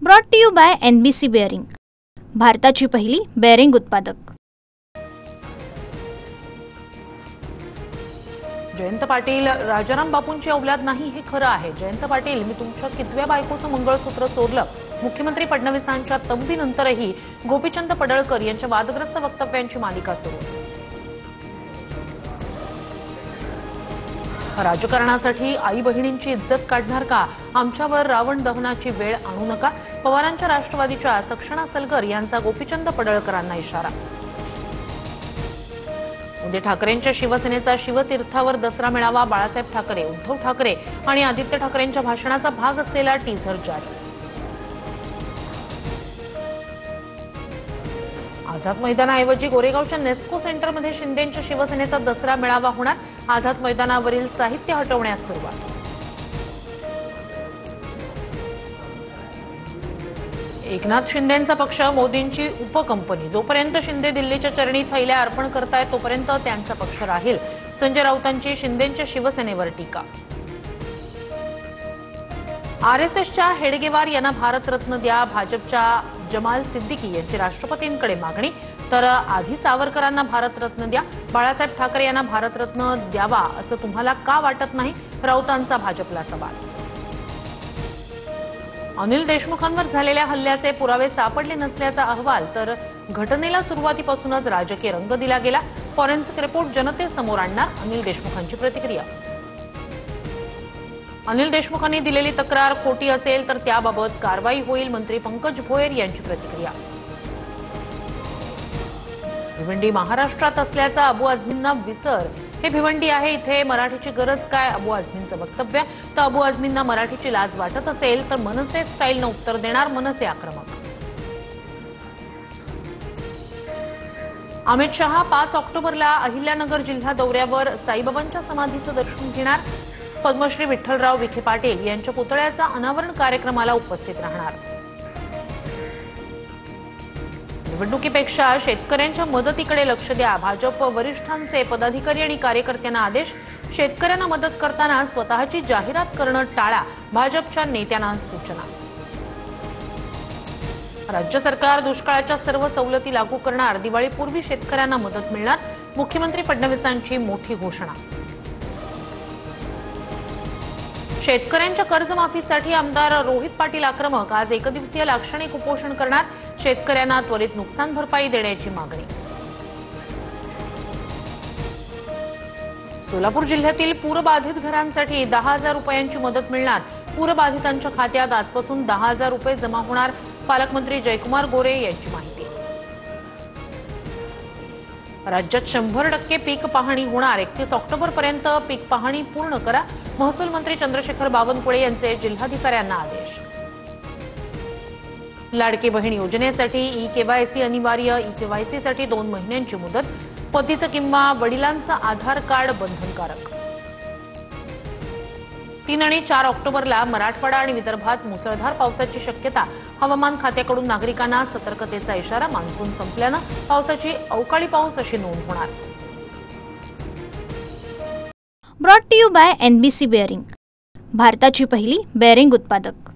Brought to you by NBC bearing, भारताची पहिली bearing उत्पादक। जयंत पाटील राजाराम बापूंची औलाद नाही हे खरं आहे। जयंत पाटील, मी तुमच्या कितव्या बायकोचं मंगळसूत्र चोरलं? मुख्यमंत्री फडणवीसांच्या तंबीनंतरही गोपीचंद पडळकर यांच्या वादग्रस्त वक्तव्यांची मालिका सुरूच। राजकारणासाठी आई बहिणींची इज्जत काढणार का? आमच्यावर रावण दहनाची वेळ आणू नका। पवारांच्या राष्ट्रवादीच्या सक्षणा सलगर यांचा गोपीचंद पडळकरांना इशारा। उद्धव ठाकरेंच्या शिवसेनेचा शिवतीर्थावर दसरा मेळावा, बाळासाहेब ठाकरे, उद्धव ठाकरे आणि आदित्य ठाकरेंच्या भाषणाचा भाग असलेला टीझर जारी। आझाद मैदानाऐवजी गोरेगावच्या नेस्को सेंटरमध्ये शिंदेंच्या शिवसेनेचा दसरा मेळावा होणार। आझाद मैदानावरील साहित्य हटवण्यास सुरुवात। एकनाथ शिंदेंचा पक्ष मोदींची उपकंपनी, जोपर्यंत शिंदे दिल्लीच्या चरणी थैल्या अर्पण करतायत तोपर्यंत त्यांचा पक्ष राहील। संजय राऊतांची शिंदेंच्या शिवसेनेवर टीका। RSSच्या हेडगेवार यांना भारतरत्न द्या, भाजपच्या जमाल सिद्दीकी यांची राष्ट्रपतींकडे मागणी। तर आधी सावरकरांना भारतरत्न द्या, बाळासाहेब ठाकरे यांना भारतरत्न द्यावा असं तुम्हाला का वाटत नाही? राऊतांचा भाजपला सवाल। अनिल देशमुखांवर झालेल्या हल्ल्याचे पुरावे सापडले नसल्याचा अहवाल, तर घटनेला सुरुवातीपासूनच राजकीय रंग दिला गेला। फॉरेन्सिक रिपोर्ट जनतेसमोर आणणार अनिल देशमुखांची प्रतिक्रिया। अनिल देशमुखांनी दिलेली तक्रार खोटी असेल तर त्याबाबत कारवाई होईल, मंत्री पंकज भोयर यांची प्रतिक्रिया। भिवंडी महाराष्ट्रात असल्याचा अबू आझमींना विसर, हे भिवंडी आहे, इथे मराठीची गरज काय? अबू आझमींचं वक्तव्य। तर अबू आझमींना मराठीची लाज वाटत असेल तर मनसे स्टाईलनं उत्तर देणार मनसे आक्रमक। अमित शहा 5 ऑक्टोबरला अहिल्यानगर जिल्हा दौऱ्यावर, साईबाबांच्या समाधीचं दर्शन घेणार। पद्मश्री विठ्ठलराव विखे पाटील यांच्या पुतळ्याचा अनावरण कार्यक्रमाला उपस्थित राहणार। निवडणुकीपेक्षा शेतकऱ्यांच्या मदतीकडे लक्ष द्या, भाजप वरिष्ठांचे पदाधिकारी आणि कार्यकर्त्यांना आदेश। शेतकऱ्यांना मदत करताना स्वतःची जाहिरात करणं टाळा, भाजपच्या नेत्यांना सूचना। राज्य सरकार दुष्काळाच्या सर्व सवलती लागू करणार, दिवाळीपूर्वी शेतकऱ्यांना मदत मिळणार, मुख्यमंत्री फडणवीसांची मोठी घोषणा। शेतकऱ्यांच्या कर्जमाफीसाठी आमदार रोहित पाटील आक्रमक, आज एकदिवसीय लाक्षणिक उपोषण करणार, शेतकऱ्यांना त्वरित नुकसान भरपाई देण्याची मागणी। सोलापूर जिल्ह्यातील पूरबाधित घरांसाठी 10,000 रुपयांची मदत मिळणार, पूरबाधितांच्या खात्यात आजपासून 10,000 रुपये जमा होणार, पालकमंत्री जयकुमार गोरे यांची माहिती। राज्यात 100% पीक पाहणी होणार, 31 ऑक्टोबरपर्यंत पीक पाहणी पूर्ण करा, महसूल मंत्री चंद्रशेखर बावनकुळे यांचे जिल्हाधिकाऱ्यांना आदेश। लाडकी बहीण योजनेसाठी ई-केवायसी अनिवार्य, ई-केवायसी साठी 2 महिन्यांची मुदत, पतीचं किंवा वडिलांचं आधार कार्ड बंधनकारक। 3 आणि 4 ऑक्टोबरला मराठवाडा आणि विदर्भात मुसळधार पावसाची शक्यता, हवामान खात्याकडून नागरिकांना सतर्कतेचा इशारा। मान्सून संपल्यानं पावसाची अवकाळी पाऊस अशी नोंद होणार। Brought to you by NBC bearing, भारताची पहिली बेअरिंग उत्पादक।